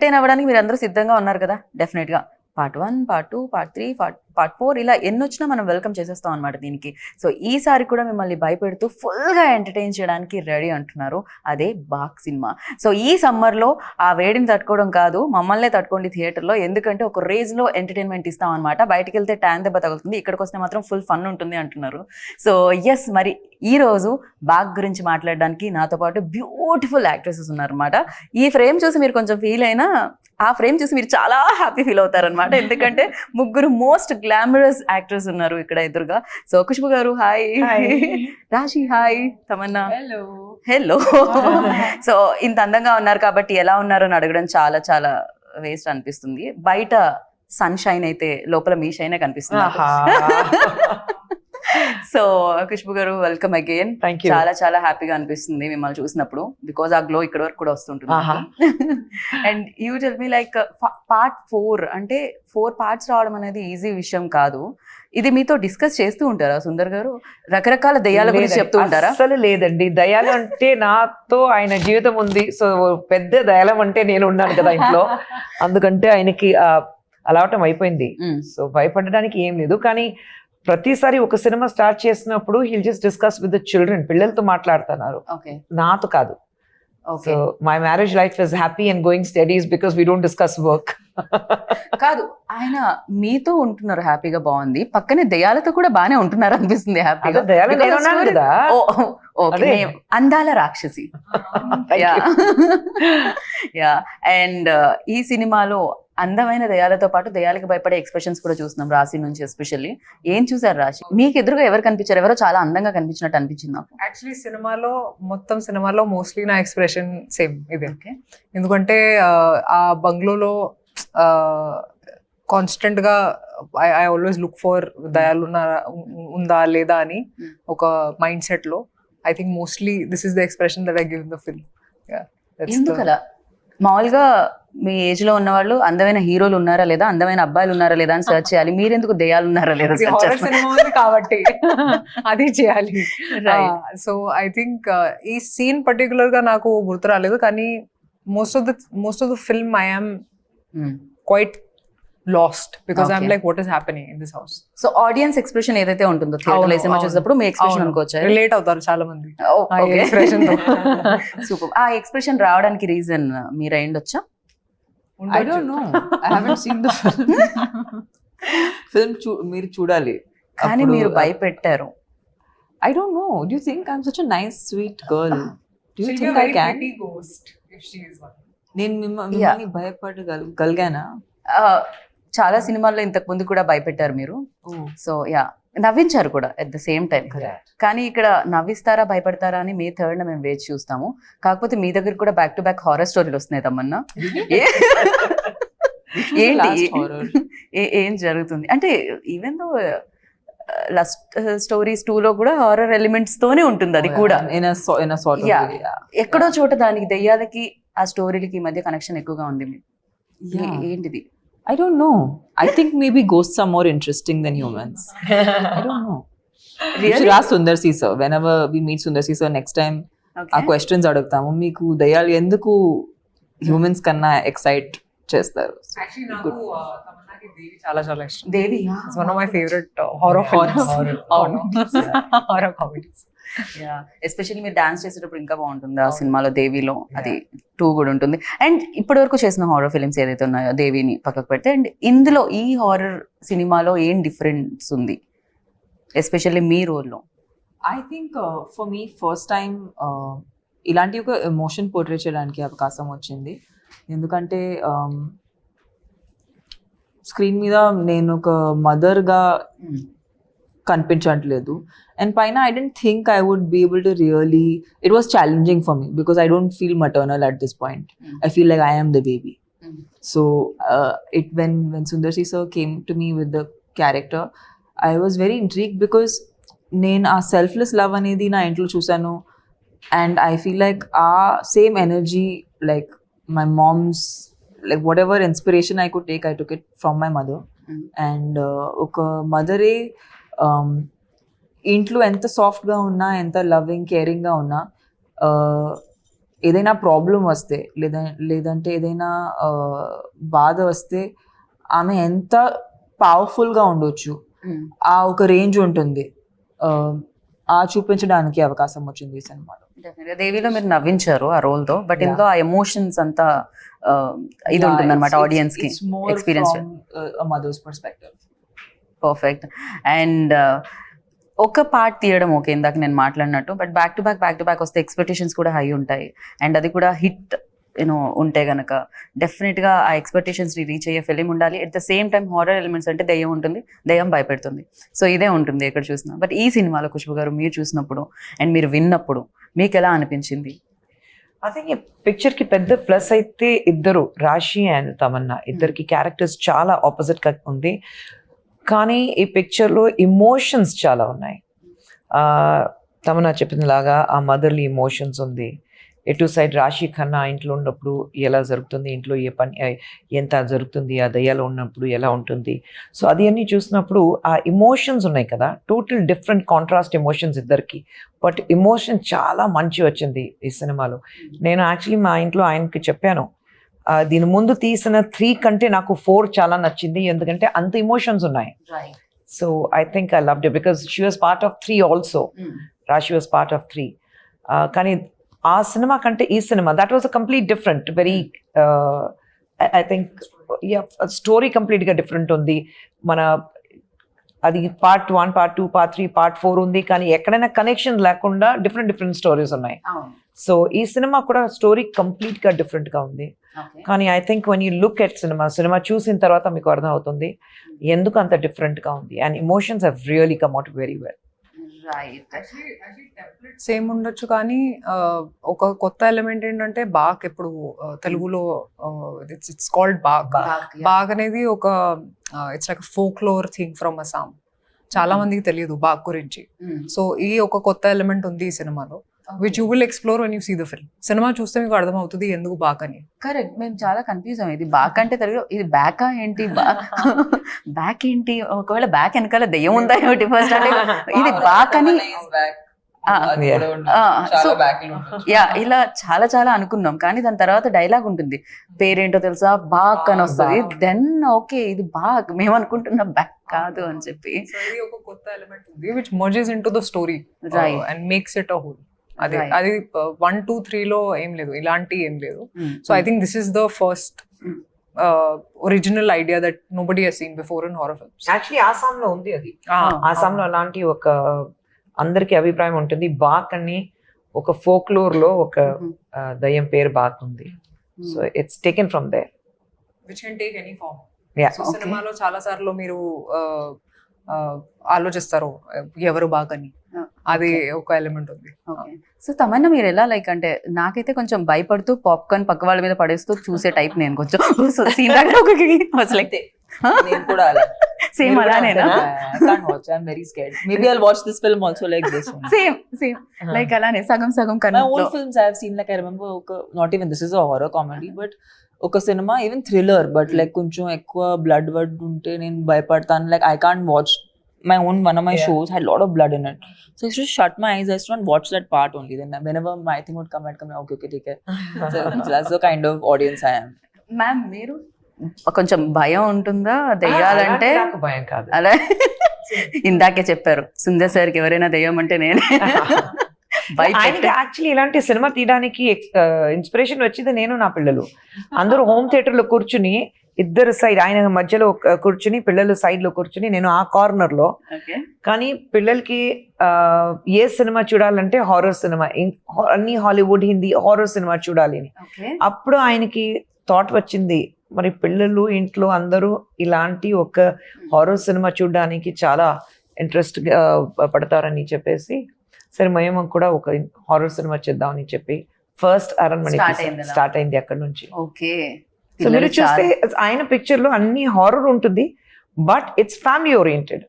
Entertain అవ్వడానికి మీరు అందరూ సిద్ధంగా ఉన్నారు కదా డెఫినెట్గా. పార్ట్ 1, పార్ట్ 2, పార్ట్ 3, పార్ట్ 4 ఇలా ఎన్నొచ్చినా మనం వెల్కమ్ చేసేస్తాం అనమాట దీనికి. సో ఈసారి కూడా మిమ్మల్ని భయపెడుతూ ఫుల్గా ఎంటర్టైన్ చేయడానికి రెడీ అంటున్నారు. అదే బాక్ సినిమా. సో ఈ సమ్మర్లో ఆ వేడిని తట్టుకోవడం కాదు, మమ్మల్నే తట్టుకోండి థియేటర్లో. ఎందుకంటే ఒక రేంజ్లో ఎంటర్టైన్మెంట్ ఇస్తాం అనమాట. బయటికి వెళ్తే ట్యాన్ దెబ్బ తగులుతుంది, ఇక్కడికి వస్తే మాత్రం ఫుల్ ఫన్ ఉంటుంది అంటున్నారు. సో ఎస్, మరి ఈరోజు బాగ్ గురించి మాట్లాడడానికి నాతో పాటు బ్యూటిఫుల్ యాక్ట్రెసెస్ ఉన్నారన్నమాట. ఈ ఫ్రేమ్ చూసి మీరు కొంచెం ఫీల్ అయినా ఆ ఫ్రేమ్ చూసి మీరు చాలా హ్యాపీ ఫీల్ అవుతారనమాట. ఎందుకంటే ముగ్గురు మోస్ట్ గ్లామరస్ యాక్టర్స్ ఉన్నారు ఇక్కడ ఎదురుగా. సో ఖుష్బు గారు హాయ్, రాశి హాయ్, తమన్నా హలో. సో ఇంత అందంగా ఉన్నారు కాబట్టి ఎలా ఉన్నారని అడగడం చాలా చాలా వేస్ట్ అనిపిస్తుంది. బయట సన్ షైన్ అయితే లోపల మీ షైనే కనిపిస్తుంది. సో ఖుష్బు గారు వెల్కమ్ అగైన్. చాలా చాలా హ్యాపీగా అనిపిస్తుంది మిమ్మల్ని చూసినప్పుడు, బికాజ్ ఆ గ్లో ఇక్కడ వరకు కూడా వస్తుంటుంది. And you tell me like part 4 అంటే 4 parts రావడం అనేది ఈజీ విషయం కాదు. ఇది మీతో డిస్కస్ చేస్తూ ఉంటారా సుందర్ గారు? రకరకాల దయ్యాల గురించి చెప్తూ ఉంటారా? అసలు లేదండి, దయాలు అంటే నాతో ఆయన జీవితం ఉంది. సో పెద్ద దయాలం అంటే నేను ఉన్నాను కదా ఇంట్లో, అందుకంటే ఆయనకి అలవాటం అయిపోయింది. సో భయపడడానికి ఏం లేదు. కానీ ప్రతిసారి ఒక సినిమా స్టార్ట్ చేసినప్పుడు hill just discuss with the children, పిల్లలతో మాట్లాడుతున్నారు, నాతో కాదు. So my marriage life is happy and going studies because we don't discuss work. కాదు, ఆయన మీతో ఉంటున్నారు హ్యాపీగా, బాగుంది. పక్కనే దయాలతో కూడా బానే ఉంటున్నారు అనిపిస్తుంది హ్యాపీగా. అందాల రాక్షసి. యా. అండ్ ఈ సినిమాలో అందమైన దయాలతో పాటు దయాలకి భయపడే ఎక్స్ప్రెషన్స్ కూడా చూస్తున్నాం రాశి నుంచి. ఎస్పెషల్లీ ఏం చూసారు రాశి? మీకు ఎదురుగా ఎవరు కనిపించారు? ఎవరో చాలా అందంగా కనిపించినట్టు అనిపించింది నాకు. యాక్చువల్లీ సినిమాలో మోస్ట్లీ నా ఎక్స్ప్రెషన్ సేమ్ ఇదే. ఎందుకంటే ఆ బంగ్లోలో కాన్స్టెంట్ గా ఐ ఆల్వేస్ లుక్ ఫర్ దయాలు ఉందా లేదా అని ఒక మైండ్ సెట్ లో. I think mostly this is the expression that I give in the film. ఎందుకలా? మామూలుగా మీ ఏజ్ లో ఉన్న వాళ్ళు అందమైన హీరోలు ఉన్నారా లేదా, అందమైన అబ్బాయిలు ఉన్నారా లేదా అని సర్చ్ చేయాలి. మీరెందుకు దయాలు ఉన్నారా లేదా కాబట్టి అది చేయాలి. సో ఐ థింక్ ఈ సీన్ పర్టికులర్ గా నాకు గుర్తు రాలేదు, కానీ most of the film I am quite lost because I'm like what is happening in this house. So audience expression ఏదైతే ఉంటుందో థియేటర్లో సినిమా చూసినప్పుడు మీ ఎక్స్ప్రెషన్ అనుకోవచ్చు, రిలేట్ అవుతారు చాలా మంది. సూపర్. ఆ ఎక్స్ప్రెషన్ రావడానికి రీజన్ మీరు అయ్యుండొచ్చా? I don't know. I haven't seen the film. మీరు చూడాలి. కానీ మీరు భయపెట్టారు. I don't know. Do you think I'm such a nice, sweet girl? Do you think I can? నేను మిమ్మల్ని భయపడగలిగానా? చాలా సినిమాల్లో ఇంతకు ముందు కూడా భయపెట్టారు మీరు. సో యా, నవ్వించారు కూడా ఎట్ ద సేమ్ టైం. కానీ ఇక్కడ నవ్విస్తారా భయపడతారా అని మే 3rd మేము వేచి చూస్తాము. కాకపోతే మీ దగ్గర కూడా బ్యాక్ టు బ్యాక్ హారర్ స్టోరీలు వస్తున్నాయి తమ్మన్నా. ఏంటి ఏం జరుగుతుంది అంటే, ఈవెన్ దో లస్ట్ స్టోరీస్ 2లో కూడా హారర్ ఎలిమెంట్స్ తోనే ఉంటుంది అది కూడా. ఎక్కడో చోట దానికి దెయ్యాలకి ఆ స్టోరీలకి మధ్య కనెక్షన్ ఎక్కువగా ఉంది. ఏంటిది? I don't know. I think maybe ghosts are more interesting than humans. I don't know. Really? You should ask Sundar C sir. Whenever we meet Sundar C sir next time, our questions adugtamu. Meeku dayalu enduku humans kanna excite chestaru? Actually naku tamanaki devi chala ishtam. Devi is one of my favorite horror comedies. Yeah, especially మీరు dance చేసేటప్పుడు ఇంకా బాగుంటుంది ఆ సినిమాలో. దేవిలో అది 2 కూడా ఉంటుంది. And ఇప్పటి వరకు చేసిన హారర్ ఫిలిమ్స్ ఏదైతే ఉన్నాయో దేవిని పక్కకు పెడితే, అండ్ ఇందులో ఈ హారర్ సినిమాలో ఏం డిఫరెన్స్ ఉంది ఎస్పెషల్లీ మీ రోల్లో? I think for me first time ఇలాంటి ఒక ఎమోషన్ పోర్ట్రే చేయడానికి అవకాశం వచ్చింది. ఎందుకంటే స్క్రీన్ మీద నేను ఒక మదర్గా కనిపించట్లేదు. And paina, I didn't think I would be able to really, it was challenging for me because I don't feel maternal at this point. I feel like I am the baby. So when Sundar C sir came to me with the character, I was very intrigued because నేను ఆ selfless love అనేది నా ఇంట్లో చూసాను. And I feel like same energy, like my mom's, like whatever inspiration I could take, I took it from my mother. And ఒక మదరే ఇంట్లో ఎంత సాఫ్ట్గా ఉన్నా, ఎంత లవింగ్ కేరింగ్గా ఉన్నా, ఏదైనా ప్రాబ్లం వస్తే లేదంటే ఏదైనా బాధ వస్తే ఆమె ఎంత పవర్ఫుల్గా ఉండొచ్చు, ఆ ఒక రేంజ్ ఉంటుంది, ఆ చూపించడానికి అవకాశం వచ్చింది ఈ సినిమాలో. డెఫినెట్గా దేవిలో మీరు నవ్వించారు ఆ రోల్ తో, బట్ ఇందులో ఆ ఎమోషన్స్ అంతా ఇది ఉంటుంది అనమాట ఆడియన్స్ కి experience. Mother's perspective. Perfect. And ఒక పార్ట్ తీయడం ఓకే, ఇందాక నేను మాట్లాడినట్టు, బట్ బ్యాక్ టు బ్యాక్ వస్తే ఎక్స్పెక్టేషన్స్ కూడా హై ఉంటాయి, అండ్ అది కూడా హిట్ ఉంటే గనక డెఫినెట్గా ఆ ఎక్స్పెక్టేషన్స్ని రీచ్ అయ్యే ఫిలిం ఉండాలి. At the same time horror elements అంటే దెయ్యం ఉంటుంది, దెయ్యం భయపెడుతుంది, సో ఇదే ఉంటుంది ఎక్కడ చూసినా. బట్ ఈ సినిమాలో ఖుష్బు గారు మీరు చూసినప్పుడు అండ్ మీరు విన్నప్పుడు మీకు ఎలా అనిపించింది? ఐ థింక్ ఈ పిక్చర్ కి పెద్ద ప్లస్ అయితే ఇద్దరు, రాశి అండ్ తమన్నా, ఇద్దరికి క్యారెక్టర్స్ చాలా ఆపోజిట్ గా ఉంది, కానీ ఈ పిక్చర్ లో ఇమోషన్స్ చాలా ఉన్నాయి. తమన్నా చెప్పిన లాగా ఆ మదర్లీ ఇమోషన్స్ ఉంది. ఎటు సైడ్ రాశి ఖన్నా ఇంట్లో ఉన్నప్పుడు ఎలా జరుగుతుంది, ఇంట్లో ఏ పని ఎంత జరుగుతుంది, ఆ దయ్యాలో ఉన్నప్పుడు ఎలా ఉంటుంది. సో అది అన్నీ చూసినప్పుడు ఆ ఇమోషన్స్ ఉన్నాయి కదా, టోటల్ డిఫరెంట్ కాంట్రాస్ట్ ఎమోషన్స్ ఇద్దరికి. బట్ ఎమోషన్ చాలా మంచి వచ్చింది ఈ సినిమాలో. నేను యాక్చువల్లీ మా ఇంట్లో ఆయనకి చెప్పాను, దీని ముందు తీసిన 3 కంటే నాకు 4 చాలా నచ్చింది, ఎందుకంటే అంత ఇమోషన్స్ ఉన్నాయి. So I think I loved it because she was part of 3 also. రాశి వాస్ పార్ట్ ఆఫ్ 3. కానీ ఆ సినిమా కంటే ఈ cinema, that was a complete different, very I think story కంప్లీట్గా డిఫరెంట్ ఉంది. మన అది పార్ట్ 1, పార్ట్ 2, పార్ట్ 3, పార్ట్ 4 ఉంది, కానీ ఎక్కడైనా కనెక్షన్ లేకుండా డిఫరెంట్ స్టోరీస్ ఉన్నాయి. సో ఈ సినిమా కూడా స్టోరీ కంప్లీట్గా డిఫరెంట్గా ఉంది. కానీ I think one you look at cinema చూసిన తర్వాత మీకు అర్థం అవుతుంది ఎందుకు అంత డిఫరెంట్గా ఉంది. And emotions have really come out very well. Same ఉండొచ్చు, కానీ ఒక కొత్త ఎలిమెంట్ ఏంటంటే బాగ్. ఇప్పుడు తెలుగులో ఇట్స్ కాల్డ్ బాగ్. బాగ్ అనేది ఒక it's like folklore thing from Assam. చాలా మందికి తెలియదు బాగ్ గురించి. సో ఈ ఒక కొత్త ఎలిమెంట్ ఉంది ఈ సినిమాలో, which you will explore when you see the film. సినిమా చూస్తే మీకు అర్థమవుతుంది ఎందుకు బాగ్ అని. కరెక్ట్, మేము చాలా కన్ఫ్యూజ్ అయ్యాం, ఇది బ్యాక్ అంటే తెలుగు, ఇది బ్యాకా ఏంటి, బ్యాక్ ఏంటి, ఒకవేళ బ్యాక్ వెనకాల దెయ్యం ఉందా ఏమిటి ఫస్ట్ అంటే ఇది బ్యాక్ అని ఇలా చాలా అనుకున్నాం. కానీ దాని తర్వాత డైలాగ్ ఉంటుంది, పేరేంటో తెలుసా, బాక్ అని వస్తుంది. దెన్ ఓకే ఇది బాక్, మేము అనుకుంటున్నాం బ్యాక్ కాదు అని చెప్పి. ఒక కొత్త ఎలిమెంట్ ఉంది which mergers into the story and makes it a whole. అది 1, 2, 3 లో ఏం లేదు, ఇలాంటి ఏం లేదు. So I think this is the first original idea that nobody has seen before in horror films. Actually ఆసాంలో ఉంది అది. ఆసాంలో అలాంటి ఒక అందరికి అభిప్రాయం ఉంటుంది, బాక్ అని ఒక ఫోక్లోర్ లో ఒక దయ్యం పేరు బాక్ ఉంది. So it's taken from there, which can take any form. So సినిమాలో చాలా సార్లు మీరు ఆలోచిస్తారు ఎవరు బాగని, అది ఒక ఎలిమెంట్ ఉంది. సో తమన్నా మీరు ఎలా లైక్ అంటే, నాకైతే కొంచెం భయపడుతూ పాప్కార్న్ పక్క వాళ్ళ మీద పడేస్తూ చూసే టైప్ నేను కొంచెం. సీన్ దగ్గర నేను కూడా అలా same అలానేనా? I can't watch. I'm very scared. Maybe I'll watch this film also like this one. Same. Like అలానే సగం My old films I have seen, like I remember, not even this is a horror comedy, but ఒక సినిమా even thriller, but like కొంచెం ఎక్కువ blood ఉంటే నేను భయపడతాను. Like I can't watch my one of my shows had a lot of blood in it, so I used to shut my eyes, I used to not watch that part only. Then whenever my thing would come, I'd come, okay take care. So that's the kind of audience I am. Ma'am మీరు కొంచెం భయం ఉంటుందా దెయ్యాలంటే? నాకు భయం కాదు. అలా ఇందాకే చెప్పారు, సుందర్ సార్కి ఎవరైనా దెయ్యం అంటే నేనే. ఆయనకి యాక్చువల్లీ ఇలాంటి సినిమా తీయడానికి ఇన్స్పిరేషన్ వచ్చింది నేను, నా పిల్లలు అందరూ హోమ్ థియేటర్ లో కూర్చుని, ఇద్దరు సైడ్, ఆయన మధ్యలో కూర్చుని, పిల్లలు సైడ్ లో కూర్చుని, నేను ఆ కార్నర్ లో. కానీ పిల్లలకి ఏ సినిమా చూడాలంటే హారర్ సినిమా, అన్ని హాలీవుడ్, హిందీ హారర్ సినిమా చూడాలి అని. అప్పుడు ఆయనకి థాట్ వచ్చింది, మరి పిల్లలు ఇంట్లో అందరూ ఇలాంటి ఒక హారర్ సినిమా చూడడానికి చాలా ఇంట్రెస్ట్ పడతారని చెప్పేసి, సరే మేము కూడా ఒక హారర్ సినిమా చేద్దామని చెప్పి ఫస్ట్ అరణ్మణి స్టార్ట్ అయింది అక్కడ నుంచి. ఓకే, సో మీరు చూస్తే ఆయన పిక్చర్ లో అన్ని హారర్ ఉంటుంది, but it's family oriented.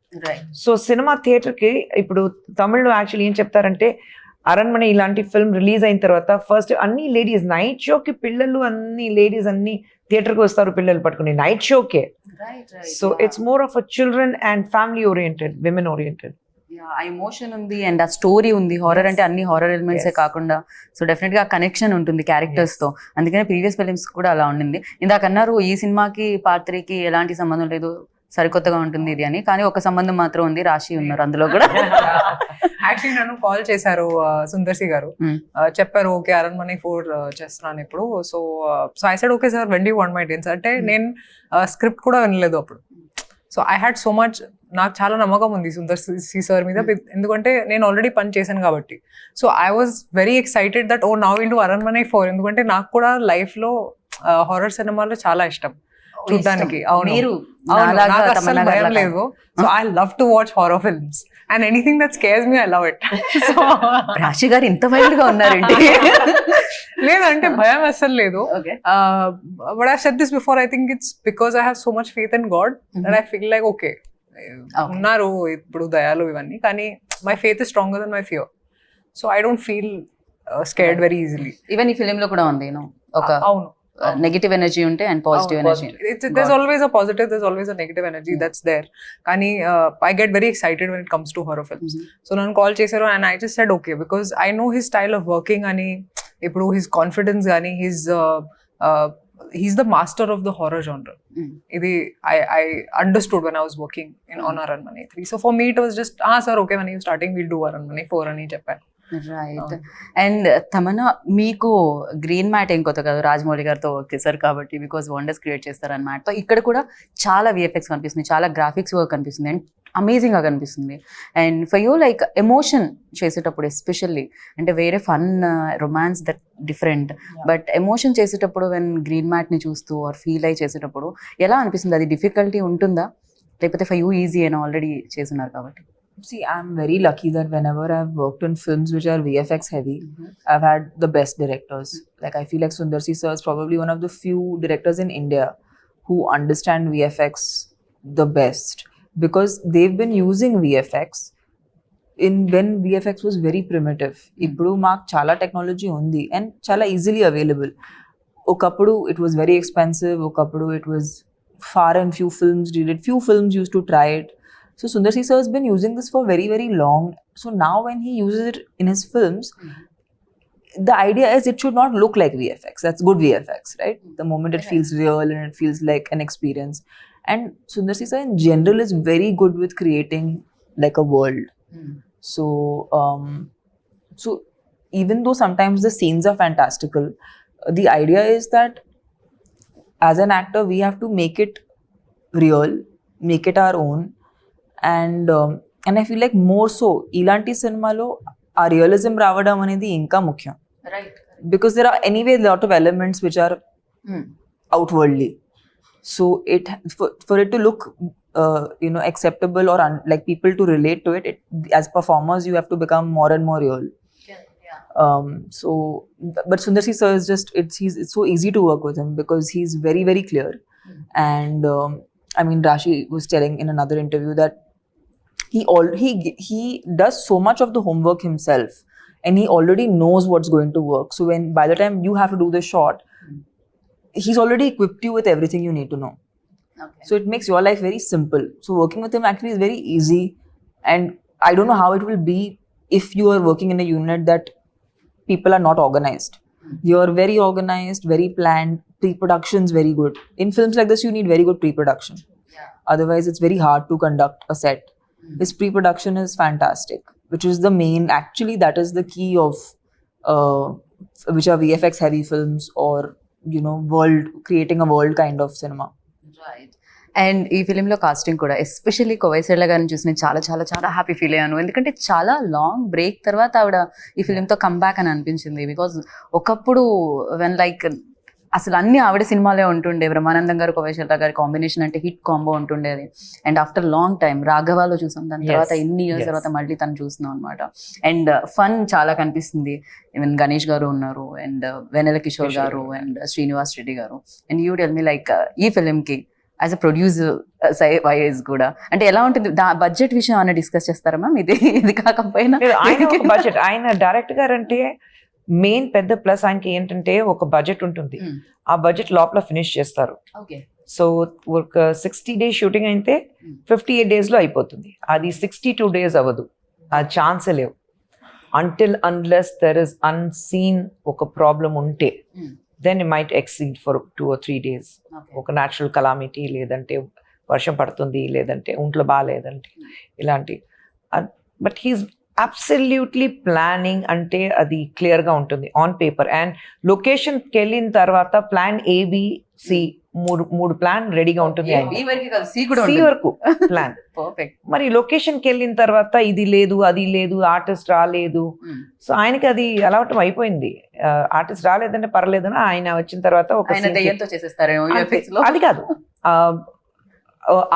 So cinema theatre కి ఇప్పుడు తమిళ్లో యాక్చువల్లీ ఏం చెప్తారంటే, అరణ్మణి ఇలాంటి ఫిల్మ్ రిలీజ్ అయిన తర్వాత ఫస్ట్ అన్ని లేడీస్ నైట్ షోకి, పిల్లలు అన్ని లేడీస్ అన్ని థియేటర్కి వస్తారు పిల్లలు పట్టుకుని నైట్ షోకే. So it's more of a children and family oriented, women oriented. ఆ ఎమోషన్ ఉంది అండ్ ఆ స్టోరీ ఉంది. హారర్ అంటే అన్ని హారర్ ఎలిమెంట్స్ Yes. కాకుండా సో డెఫినెట్ గా కనెక్షన్ ఉంటుంది క్యారెక్టర్స్ తో. అందుకనే ప్రీవియస్ ఫిలిమ్స్ కూడా అలా ఉండింది. ఇందాక అన్నారు ఈ సినిమాకి పార్ట్ 3కి ఎలాంటి సంబంధం లేదు, సరికొత్తగా ఉంటుంది ఇది అని, కానీ ఒక సంబంధం మాత్రం ఉంది, రాశి ఉన్నారు అందులో కూడా. యాక్చువల్లీ నన్ను కాల్ చేశారు సుందర్సి గారు. Hmm. చెప్పారు ఓకే అరణ్మనే 4 చేస్తున్నాను ఇప్పుడు. So I said okay sir, when do want my dates అంటే నేను స్క్రిప్ట్ కూడా వినలేదు అప్పుడు. So I had so much, నాకు చాలా నమ్మకం ఉంది సుందర్సి సార్ మీద, ఎందుకంటే నేను ఆల్రెడీ పని చేశాను కాబట్టి. So I was very excited that oh now will do Aranmanai 4, ఎందుకంటే నాకు కూడా లైఫ్ లో హారర్ సినిమాలు చాలా ఇష్టం చూడడానికి. మీరు అవును, నాలాగా నాకు అస్సలు తమన్నా భయం గారిలాగా. లేదు. So I love to watch horror films and anything that scares me I love it. So రాశి గారు ఇంత వైల్డ్ గా ఉన్నారండి. లేదంటే భయం అస్సలు లేదు. Okay. But I said this before, I think it's because I have so much faith in God that I feel like okay ఉన్నారు ఇప్పుడు దయాలు ఇవన్నీ, కానీ my faith is stronger then my fear. So I don't feel scared very easily. Even ఈ film లో కూడా ఉంది ఒక అవును, నెగటివ్ ఎనర్జీ ఉంటే and positive energy. there's always a positive, there's always a negative energy that's there. Kani I get very excited when it comes to horror films. So nannu call chesaru and I just said okay, because I know his style of working ani ippudu his confidence gani he's the master of the horror genre. Idi I understood when I was working on Aranmane 3. So for me it was just sir okay, when you starting we'll do Aranmane 4 ani cheppanu. Right. And Tamannaah మీకు green mat ఏం కొత్త కాదు, రాజమౌళి గారితో work చేశారు కాబట్టి, because wonders create చేస్తారు అన్నమాట. So ఇక్కడ కూడా చాలా విఎఫ్ఎక్స్ కనిపిస్తుంది, చాలా గ్రాఫిక్స్ వర్క్ కనిపిస్తుంది అండ్ అమేజింగ్ గా కనిపిస్తుంది. And for you like emotion చేసేటప్పుడు ఎస్పెషల్లీ, అంటే వేరే fun romance that different, but emotion చేసేటప్పుడు వెన్ గ్రీన్ మ్యాట్ ని చూస్తూ ఆర్ ఫీల్ అయి చేసేటప్పుడు ఎలా అనిపిస్తుంది? అది డిఫికల్టీ ఉంటుందా, లేకపోతే ఫర్ యూ ఈజీ అని ఆల్రెడీ చేస్తున్నారు కాబట్టి? See, I'm very lucky that whenever I've worked in films which are VFX heavy, I've had the best directors. Like I feel like Sundarsi sir is probably one of the few directors in India who understand VFX the best, because they've been using VFX when VFX was very primitive. Ippudu maak chala technology undi and chala easily available. Okappudu it was very expensive, okappudu it was far and few films did it, few films used to try it. So Sundarsi sir has been using this for very, very long. So now when he uses it in his films, the idea is it should not look like VFX. That's good VFX, right? The moment it feels real and it feels like an experience. And Sundarsi sir in general is very good with creating like a world. So even though sometimes the scenes are fantastical, the idea is that as an actor we have to make it real, make it our own. And I feel like more so ilanti cinemalo aa realism raavadam anedi inka mukyam, right. because there are anyway a lot of elements which are outwardly. So it for it to look acceptable or like people to relate to it, as performers you have to become more and more real. So but Sundarsi sir is just it's so easy to work with him because he's very, very clear. And I mean, Rashi was telling in another interview that he does so much of the homework himself and he already knows what's going to work. So when by the time you have to do the shot, he's already equipped you with everything you need to know. Okay. So it makes your life very simple. So working with him actually is very easy. And I don't know how it will be if you are working in a unit that people are not organized. You're very organized, very planned, pre-production's very good. In films like this, you need very good pre-production. Otherwise, it's very hard to conduct a set. This pre-production is fantastic, which is the main, actually that is the key of which are VFX heavy films or, world, creating a world kind of cinema. Right. And ఈ ఫిలింలో casting కూడా especially కోవైసెడ్ల గారిని చూసి నేను చాలా చాలా చాలా happy feel అయ్యాను. ఎందుకంటే చాలా లాంగ్ బ్రేక్ తర్వాత ఆవిడ ఈ ఫిలింతో కమ్బ్యాక్ అని అనిపించింది. బికాజ్ ఒకప్పుడు వెన్ లైక్ అసలు అన్ని ఆవిడ సినిమాలే ఉంటుండే, బ్రహ్మానందం గారు కోవైసెడ్ల గారి కాంబినేషన్ అంటే హిట్ కాంబో ఉంటుండేది. అండ్ ఆఫ్టర్ లాంగ్ టైం రాఘవాలో చూసాం, దాని తర్వాత ఎన్ని ఇయర్స్ తర్వాత మళ్ళీ తను చూస్తున్నాం అనమాట. అండ్ ఫన్ చాలా కనిపిస్తుంది. ఈవెన్ గణేష్ గారు ఉన్నారు అండ్ వెన్నెల కిషోర్ గారు అండ్ శ్రీనివాస్ రెడ్డి గారు. And you tell me like ఈ ఫిలింకి యాజ్ అ ప్రొడ్యూసర్ వైజ్ కూడా అంటే ఎలా ఉంటుంది? బడ్జెట్ విషయం ఏమైనా డిస్కస్ చేస్తారా మ్యామ్? ఇది కాకపోయినా బడ్జెట్ ఆయన డైరెక్ట్ గారు అంటే మెయిన్ పెద్ద ప్లస్ ఆయనకి ఏంటంటే ఒక బడ్జెట్ ఉంటుంది, ఆ బడ్జెట్ లోపల ఫినిష్ చేస్తారు. ఓకే. సో ఒక 60 days షూటింగ్ అయితే 58 days లో అయిపోతుంది. అది 62 days అవ్వదు. ఆ ఛాన్సే లేవు. Until unless there is unseen ఒక ప్రాబ్లం ఉంటే then it might exceed for 2 or 3 days. ఒక న్యాచురల్ కలామిటీ, లేదంటే వర్షం పడుతుంది, లేదంటే ఒంట్లో బాగాలేదంటే ఇలాంటి. బట్ హీస్ అబ్సల్యూట్లీ ప్లానింగ్, అంటే అది క్లియర్గా ఉంటుంది ఆన్ పేపర్. అండ్ లొకేషన్కి వెళ్ళిన తర్వాత ప్లాన్ ABC మూడు ప్లాన్ రెడీగా ఉంటుంది. C వరకు ప్లాన్. మరి లొకేషన్కి వెళ్ళిన తర్వాత ఇది లేదు, అది లేదు, ఆర్టిస్ట్ రాలేదు. సో ఆయనకి అది అలవాటు అయిపోయింది. ఆర్టిస్ట్ రాలేదంటే పర్లేదని ఆయన వచ్చిన తర్వాత ఒక అది కాదు,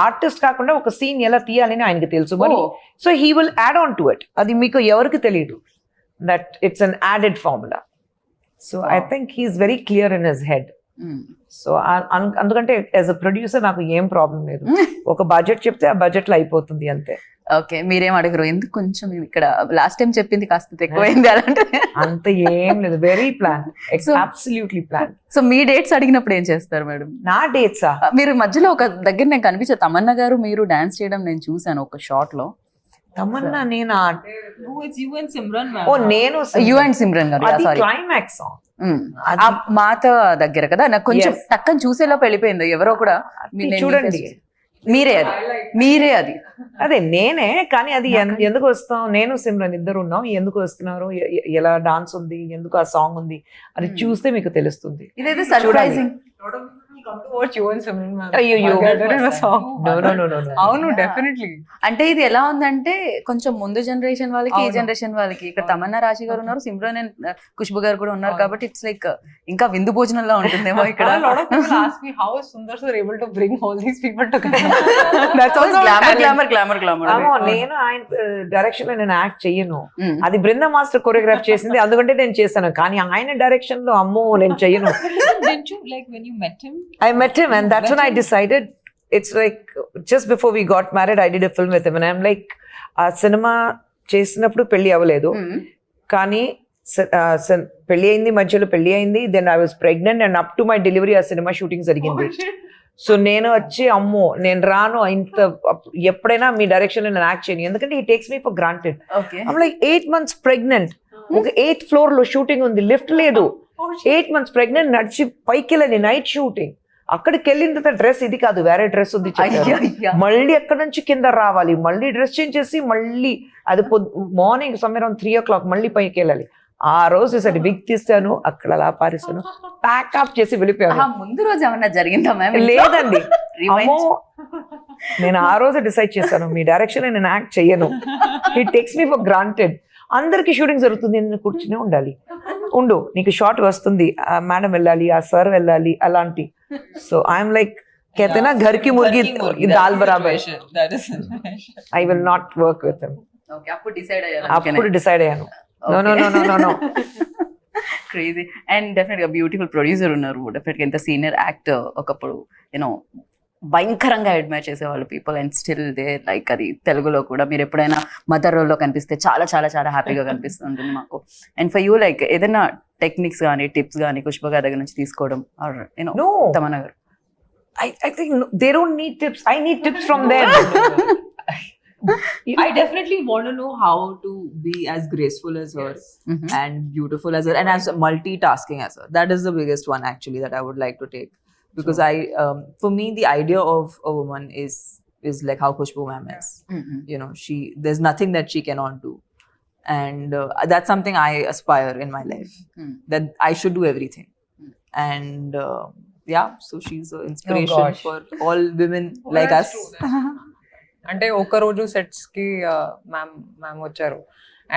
ఆర్టిస్ట్ కాకుండా ఒక సీన్ ఎలా తీయాలని ఆయనకి తెలుసు. మరి so he will add on to it. అది మీకు ఎవరికి తెలియదు that it's an added formula. So I think he's very clear in his head. So అందుకంటే యాజ్ అ ప్రొడ్యూసర్ నాకు ఏం ప్రాబ్లం లేదు. ఒక బడ్జెట్ చెప్తే ఆ బడ్జెట్ లో అయిపోతుంది అంతే. ఓకే, మీరేం అడగరు ఎందుకు కొంచెం ఇక్కడ లాస్ట్ టైం చెప్పింది కాస్త ఎక్కువైంది అలాంటి? అంత ఏం లేదు, very plan, absolutely plan. So మీ డేట్స్ అడిగినప్పుడు ఏం చేస్తారు మేడం? నా డేట్సా? మీరు మధ్యలో ఒక దగ్గర నేను కనిపించే తమన్నా గారు మీరు డాన్స్ చేయడం నేను చూసాను ఒక షార్ట్ లో. తమన్నా నేను నేను యు అండ్ సిమ్రన్ గారు క్లైమాక్స్ సాంగ్ మాత దగ్గర కదా, నాకు కొంచెం టక్కని చూసేలోపు వెళ్ళిపోయింది. ఎవరో కూడా చూడండి, మీరే అది అదే నేనే. కానీ అది ఎందుకు వస్తాం, నేను సిమ్రన్ ఇద్దరు ఉన్నాం, ఎందుకు వస్తున్నారు, ఎలా డాన్స్ ఉంది, ఎందుకు ఆ సాంగ్ ఉంది అది చూస్తే మీకు తెలుస్తుంది. ఇదైతే సర్ప్రైజింగ్. అవును, డెఫినెట్లీ. అంటే ఇది ఎలా ఉందంటే కొంచెం ముందు జనరేషన్ వాళ్ళకి, ఈ జనరేషన్ వాళ్ళకి. ఇక్కడ తమన్నా రాశి గారు ఉన్నారు, సిమ్రన్ అండ్ ఖుష్బు గారు కూడా ఉన్నారు. కాబట్టి ఇట్స్ లైక్ ఇంకా విందు భోజనంలో ఉంటుందేమో ఇక్కడ. నేను ఆయన డైరెక్షన్ లో నేను యాక్ట్ చెయ్యను, అది బృంద మాస్టర్ కొరియోగ్రాఫ్ చేసింది, అందుకంటే నేను చేశాను. కానీ ఆయన డైరెక్షన్ లో అమ్మో నేను చెయ్యను. I met him and that's when I decided, it's like just before we got married I did a film with him and I'm like ఆ సినిమా చేసినప్పుడు పెళ్లి అవ్వలేదు, కానీ పెళ్లి అయింది, మధ్యలో పెళ్లి అయింది, then I was pregnant and up to my delivery ఆ సినిమా షూటింగ్ జరిగింది. సో నేను వచ్చి అమ్మో నేను రాను, ఇంత ఎప్పుడైనా మీ డైరెక్షన్ లో నేను యాక్ట్ చేయను, ఎందుకంటే he takes me for granted. I'm like 8 months pregnant, ఒక 8th floor లో షూటింగ్ ఉంది, లిఫ్ట్ లేదు, 8 months ప్రెగ్నెంట్, నడిచి పైకి వెళ్ళని నైట్ షూటింగ్. అక్కడికి వెళ్ళిన తర్వాత డ్రెస్ ఇది కాదు, వేరే డ్రెస్ ఉంది, మళ్ళీ ఎక్కడి నుంచి కింద రావాలి, మళ్ళీ డ్రెస్ చేంజ్ చేసి మళ్ళీ అది మార్నింగ్ సమ్వేర్ అరౌండ్ 3 o'clock మళ్ళీ పైకి వెళ్ళాలి. ఆ రోజు సరే విగ్ తీస్తాను, అక్కడ అలా పారేస్తాను, ప్యాకప్ చేసి వెళ్ళిపోయాను. ముందు రోజు ఏమన్నా జరిగిందా? లేదండి, అమ్మో నేను ఆ రోజు డిసైడ్ చేశాను మీ డైరెక్షన్ నేను యాక్ట్ చెయ్యను, it takes me for granted. అందరికి షూటింగ్ జరుగుతుంది, నేను కూర్చునే ఉండాలి, ఉండు నీకు షార్ట్ వస్తుంది, మేడం వెళ్ళాలి, ఆ సార్ వెళ్ళాలి, అలాంటి. సో ఐఎమ్ లైక్ कहते ना घर की मुर्गी दाल बराबर, I will not work with him. Okay, అప్పుడు డిసైడ్ అయ్యాను. No. క్రేజీ. అండ్ డెఫినెట్ గా బ్యూటిఫుల్ ప్రొడ్యూసర్ ఉన్నారు, డెఫినెట్ గా ఇంత సీనియర్ యాక్టర్ ఒకప్పుడు యూనో భయంకరంగా అడ్మైర్ చేసేవాళ్ళు people, and still they like అది తెలుగులో కూడా మీరు ఎప్పుడైనా మదర్ రోల్లో కనిపిస్తే చాలా చాలా చాలా హ్యాపీగా కనిపిస్తుంటుంది మాకు. అండ్ ఫర్ యూ లైక్ ఏదైనా టెక్నిక్స్ కానీ టిప్స్ కానీ ఖుష్బు గారి దగ్గర నుంచి తీసుకోవడం ఆర్ యూనో తమన్నా గారు? I think they don't need tips, I need tips from them. I definitely want to know how to be as graceful as her and beautiful as her and as multitasking as her. That is the biggest one actually that I would like to take, because for me the idea of a woman is like how Khushbu ma'am is. You know, there's nothing that she cannot do, and that's something I aspire in my life, that I should do everything. And yeah, so she's an inspiration for all women like us. అంటే ఒక రోజు sets కి ma'am వచ్చారు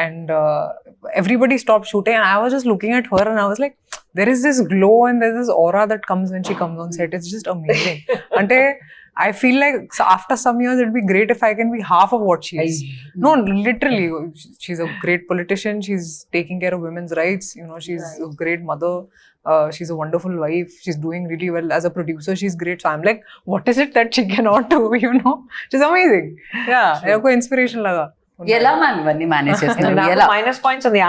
and everybody stop shooting and I was just looking at her and I was like there is this glow and there is this aura that comes when she comes on set. It's just amazing. Ante I feel like after some years it'd be great if I can be half of what she is. No, literally, she's a great politician. She's taking care of women's rights. You know, she's a great mother. She's a wonderful wife. She's doing really well as a producer. She's great. So I'm like, what is it that she cannot do? You know, she's amazing. Yeah, like inspiration laga. ఎలా ma'am ఇవన్నీ manage చేస్తున్నారు? Minus points ఉంది,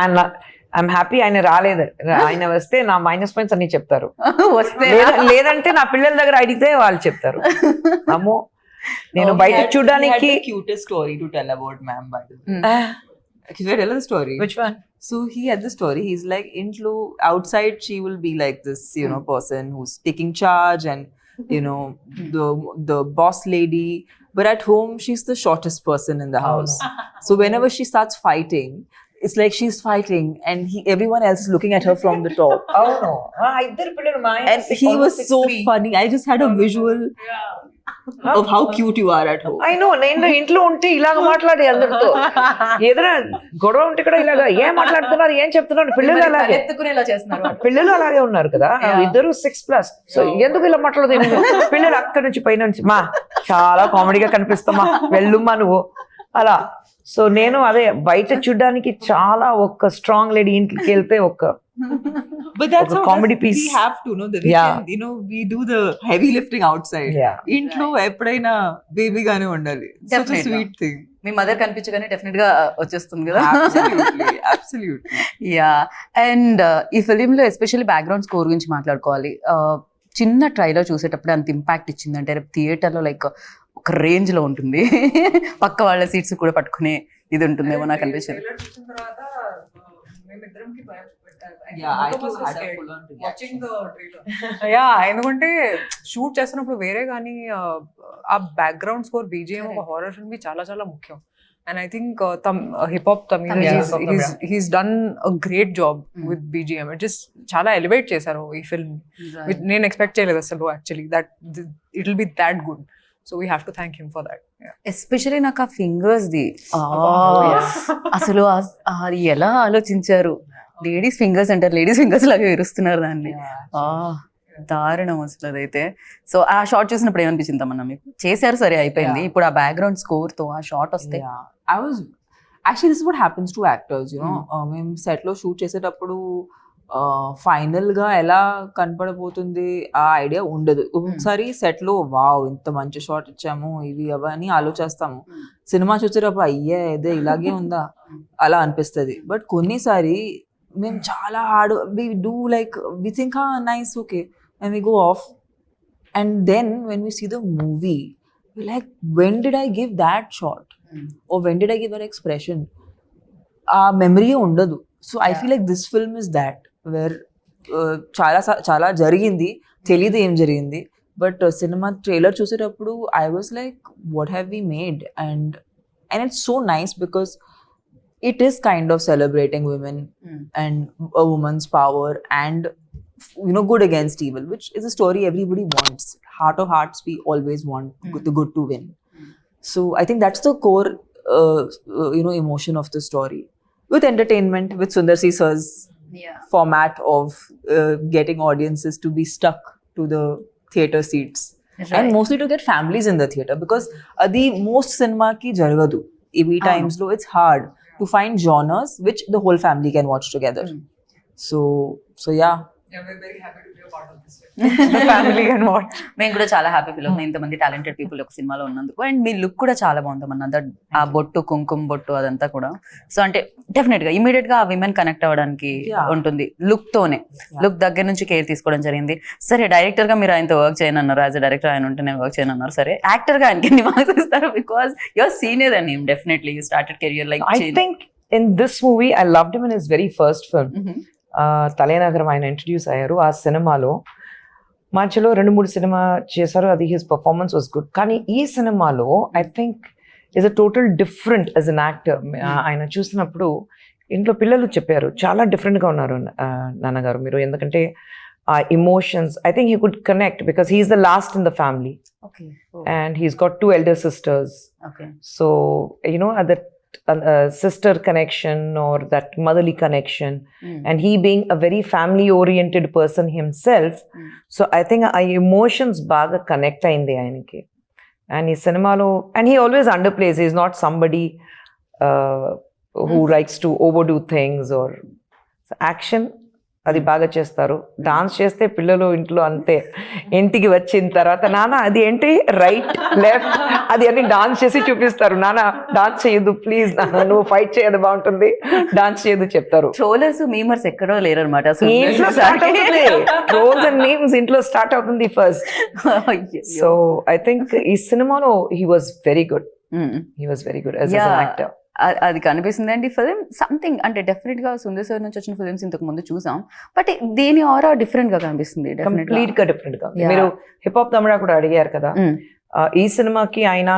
I'm happy ఆయన రాలేదు, ఆయన వస్తే నా minus points అన్ని చెప్తారు, లేదంటే నా పిల్లల దగ్గర అడిగితే వాళ్ళు చెప్తారు. అమ్మో నేను బయట చూడడానికి cutest story to tell about ma'am, by the way. Should I tell the story? Which one? So he had the story. He's like, intlo outside she will be like this, person who's taking charge and the boss lady. But at home, she's the shortest person in the house. So whenever she starts fighting, it's like she's fighting, and everyone else is looking at her from the top. Oh no. ఇద్దరు పిల్లలు మా ఆయన And he was so funny. I just had a visual of how cute you are at home. I know, నేను ఇంట్లో ఉంటే ఇలాగ మాట్లాడి అందరితో ఏదైనా గొడవ ఉంటే కూడా ఇలాగ ఏం మాట్లాడుతున్నారు ఏం చెప్తున్నారు పిల్లలు అలాగే ఎత్తుకునేలా చేస్తున్నారు. పిల్లలు అలాగే ఉన్నారు కదా ఇద్దరు 6+. సో ఎందుకు ఇలా మాట్లాడదు పిల్లలు అక్కడి నుంచి పైన నుంచి మా చాలా కామెడీగా కనిపిస్తామా వెళ్ళుమ్మా నువ్వు అలా. సో నేను అదే బయట చూడడానికి చాలా ఒక స్ట్రాంగ్ లేడీ ఇంటికి వెళ్తే ఒక But that's how comedy we piece. have to know that we do the heavy lifting outside. Yeah. Intlo ఎప్పుడైనా బేబీ గానే ఉండాలి. Such a Definitely. sweet thing. మీ మదర్ కనిపించగానే డెఫినెట్ గా వచ్చేస్తుంది కదా. Absolutely, absolutely. యా. అండ్ ఈ ఫిలిం లో ఎస్పెషల్లీ బ్యాక్గ్రౌండ్ స్కోర్ గురించి మాట్లాడుకోవాలి. చిన్న ట్రైలర్ చూసేటప్పుడు అంత ఇంపాక్ట్ ఇచ్చిందంటే రేపు థియేటర్లో లైక్ ఒక రేంజ్ లో ఉంటుంది. పక్క వాళ్ళ సీట్స్ కూడా పట్టుకునే ఇది ఉంటుందేమో నాకు అనిపించింది. Yeah, I too had a full on reaction. Yeah, ఎందుకంటే షూట్ చేస్తున్నప్పుడు వేరే కానీ ఆ బ్యాక్గ్రౌండ్ స్కోర్ బీజిఎం ఒక హారర్ ఫిల్మ్ కి చాలా చాలా ముఖ్యం. And I think hip hop Tamil he's done a great job with BGM. It just చాలా ఎలివేట్ చేశారు ఈ ఫిల్మ్. నేను ఎక్స్పెక్ట్ చేయలేదు అసలు actually that it will be that good. So we have to thank him for that. Especially నాకు ఆ fingers the అసలు అది ఎలా ఆలోచించారు. లేడీస్ ఫింగర్స్ అంటారు, లేడీస్ ఫింగర్స్ లాగా విరుస్తున్నారు దాన్ని. దారుణం అసలు అదైతే. సో ఆ షార్ట్ చూసినప్పుడు ఏమనిపించింది తమన్నా మీకు? చేశారు సరే అయిపోయింది, ఇప్పుడు ఆ బ్యాక్గ్రౌండ్ స్కోర్ తో ఆ షార్ట్ వస్తే Actually, this is what happens to actors, మేము సెట్ లో షూట్ చేసేటప్పుడు ఫైనల్ గా ఎలా కనపడబోతుంది ఆ ఐడియా ఉండదు. ఒకసారి సెట్ లో వావ్ ఇంత మంచి షాట్ ఇచ్చాము ఇవి అవన్నీ ఆలోచిస్తాము. సినిమా చూసేటప్పుడు అయ్యే ఇదే ఇలాగే ఉందా అలా అనిపిస్తుంది. బట్ కొన్నిసారి మేము చాలా hard we do like we think nice okay and we go off and then when we see the movie we like when did I give that shot or when did I give an expression? Memory ఉండదు. So I feel like this film is that where చాలా జరిగింది తెలియదు ఏం జరిగింది. But cinema trailer చూసేటప్పుడు I was like what have we made? And it's so nice because it is kind of celebrating women and a woman's power and good against evil, which is a story everybody wants. Heart of hearts, we always want the good to win. So I think that's the core emotion of the story, with entertainment, with Sundar C Sir's format of getting audiences to be stuck to the theatre seats. Right. And mostly to get families in the theatre, because the most cinema ki jaragadu EV times lo it's hard to find genres which the whole family can watch together. So yeah. we're very happy to be a part of this. The family can watch. మేము కూడా చాలా happy feel అవుతుంది ఇంతమంది talented people ఒక సినిమాలో ఉన్నందుకు. And me look కూడా చాలా బాగుందమ్మన్న, దట్ ఆ బొట్టు కుంకుమ బొట్టు అదంతా కూడా. సో అంటే డెఫినెట్ గా ఇమీడియట్ గా ఆ విమెన్ కనెక్ట్ అవ్వడానికి ఉంటుంది లుక్ తోనే. లుక్ దగ్గర నుంచి కేర్ తీసుకోవడం జరిగింది. సరే డైరెక్టర్ గా మీరు ఆయనతో వర్క్ చేయనన్నారు, యాజ్ అ డైరెక్టర్ ఆయన ఉంటే నేను వర్క్ చేయనన్నారు. సరే యాక్టర్ గా ఆయనకి ఎన్ని మార్క్స్ ఇస్తారు? Because your senior and him definitely you started career like. I think in this movie I loved him in his very first film. తలేనగరం ఆయన ఇంట్రడ్యూస్ అయ్యారు. ఆ సినిమాలో మధ్యలో 2-3 సినిమా చేశారు, అది హిస్ పర్ఫార్మెన్స్ వాజ్ గుడ్. కానీ ఈ సినిమాలో I think is a total different as an actor. ఆయన చూసినప్పుడు ఇంట్లో పిల్లలు చెప్పారు చాలా డిఫరెంట్గా ఉన్నారు నాన్నగారు మీరు, ఎందుకంటే ఆ emotions I think he could connect because he's the last in the family and he's got 2 elder sisters. So that sister connection or that motherly connection, and he being a very family oriented person himself, so I think emotions baga connect ayindi ayaniki. And ee cinema lo, and he always underplays, he is not somebody who likes to overdo things or action అది బాగా చేస్తారు. Dance చేస్తే పిల్లలు ఇంట్లో అంతే, ఇంటికి వచ్చిన తర్వాత నాన్న అది ఏంటి రైట్ లెఫ్ట్ అది అన్ని డాన్స్ చేసి చూపిస్తారు. నాన్న డాన్స్ చేయదు ప్లీజ్, నాన్న నువ్వు ఫైట్ చేయదు బాగుంటుంది, డాన్స్ చేయదు చెప్తారు. ట్రోలర్స్ మీమర్స్ ఎక్కడో లేరు అనమాట. ఇంట్లో స్టార్ట్ అవుతుంది, ట్రోల్స్ అండ్ మీమ్స్ ఇంట్లో స్టార్ట్ అవుతుంది ఫస్ట్. సో ఐ థింక్ ఈ సినిమాలో he was very good. He was very good as an actor. అది కనిపిస్తుంది అండి ఫిల్మ్ సంథింగ్ అంటే డెఫినెట్ గా సుందర్ సార్ నుంచి వచ్చిన ఫిల్మ్స్ ఇంతకు ముందు చూసాం బట్ దీని ఆరా డిఫరెంట్ గా కనిపిస్తుంది కంప్లీట్ గా డిఫరెంట్ గా. Yeah. మీరు హిప్ హాప్ తమిళ కూడా అడిగారు కదా, ఈ సినిమాకి ఆయన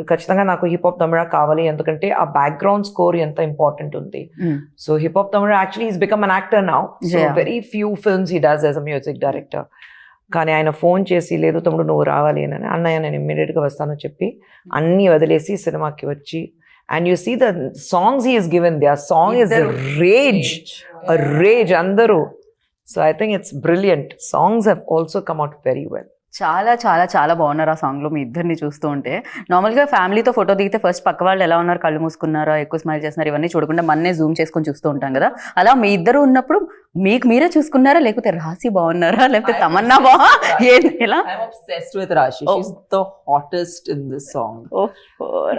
ఖచ్చితంగా నాకు హిప్ హాప్ తమిళ కావాలి, ఎందుకంటే ఆ బ్యాక్గ్రౌండ్ స్కోర్ ఎంత ఇంపార్టెంట్ ఉంది. So hip hop Tamil actually is become an actor now, so Yeah. Very few films he does as a music director. కానీ ఆయన ఫోన్ చేసి లేదు తమ్ముడు నువ్వు రావాలి అని, అన్నయ్య నేను ఇమ్మీడియట్ గా వస్తాను చెప్పి అన్ని వదిలేసి సినిమాకి వచ్చి, and you see the songs he is given, the song is rage అందరూ. So I think it's brilliant. Songs have also come out very well. చాలా చాలా చాలా బాగున్నారు ఆ సాంగ్ లో మీ ఇద్దరిని చూస్తూ ఉంటే. నార్మల్ గా ఫ్యామిలీతో ఫోటో దిగితే ఫస్ట్ పక్క వాళ్ళు ఎలా ఉన్నారు, కళ్ళు మూసుకున్నారా, ఎక్కువ స్మైల్ చేస్తున్నారు, ఇవన్నీ చూడకుండా మన్నే జూమ్ చేసుకొని చూస్తూ ఉంటాం కదా. అలా మీ ఇద్దరు ఉన్నప్పుడు మీకు మీరే చూసుకున్నారా, లేకపోతే రాశి బాగున్నారా, లేకపోతే తమన్నా ఎలా? I'm obsessed with Rashi. Oh. She's the hottest in this song.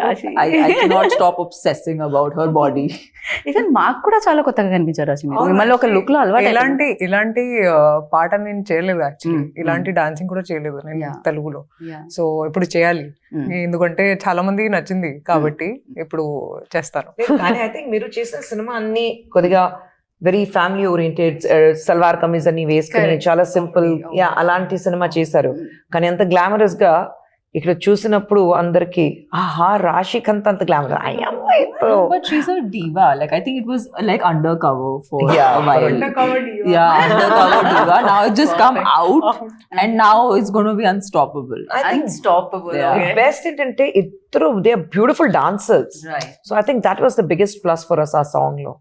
రాశి I cannot stop obsessing about her body. Even మాకు కూడా చాలా కొత్తగా కనిపించారు రాశి మీరు. మిమ్మల్ని ఒక లుక్ లో అలవాటు ఇలాంటి పాట నేను చేయలేదు యాక్చువల్లీ, Mm. ఇలాంటి డాన్సింగ్ కూడా చేయలేదు నేను Yeah. తెలుగులో. Yeah. సో ఇప్పుడు చేయాలి, Mm. ఎందుకంటే చాలా మందికి నచ్చింది కాబట్టి ఇప్పుడు చేస్తాను. కానీ ఐ థింక్ మీరు చేసిన సినిమా అన్ని కొద్దిగా very family oriented, salwar kameez అన్ని వేసుకుని Correct. చాలా సింపుల్, Oh. యా అలాంటి సినిమా చేశారు. కానీ అంత గ్లామరస్ గా ఇక్కడ చూసినప్పుడు అందరికి ఆహా రాశిక్ అంత glamour But she's a diva. Like I think it was like undercover for Yeah, a while. Yeah, undercover diva. Now it's just come out, and now it's going to be unstoppable. I think Unstoppable. Yeah. Okay. Best ఏంటంటే ఇద్దరు they are beautiful dancers. Right. So I think that was the biggest plus for us ఆ song లో.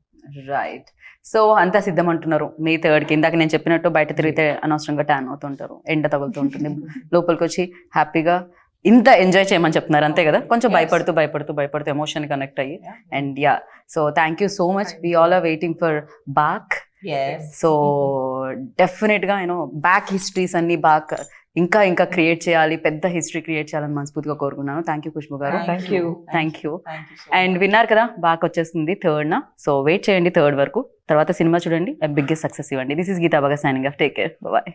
Right. So అంతా సిద్ధం అంటున్నారు మే 3rd ఇందాక నేను చెప్పినట్టు బయట తిరిగితే అనవసరంగా ట్యాన్ అవుతుంటారు, ఎండ తగులుతూ ఉంటుంది, లోపలికి వచ్చి హ్యాపీగా ఇంత ఎంజాయ్ చేయమని చెప్తున్నారు అంతే కదా. కొంచెం భయపడుతూ ఎమోషన్ కనెక్ట్ అయ్యి. And yeah, so thank you so much. We all are waiting for back. Yes. So definite గా బ్యాక్ హిస్టరీస్ అన్ని బాగా ఇంకా క్రియేట్ చేయాలి, పెద్ద హిస్టరీ క్రియేట్ చేయాలని మనస్ఫూర్తిగా కోరుకున్నాను. థ్యాంక్ యూ ఖుష్బు గారు. Thank you. Thank you. Thank you so and much. విన్నారు కదా, బాగా వచ్చేస్తుంది 3rd. సో వెయిట్ చేయండి 3rd వరకు. తర్వాత సినిమా చూడండి, బిగ్గెస్ట్ సక్సెస్ ఇవ్వండి. దిస్ ఇస్ గీతా బాగా signing off. Take care, bye.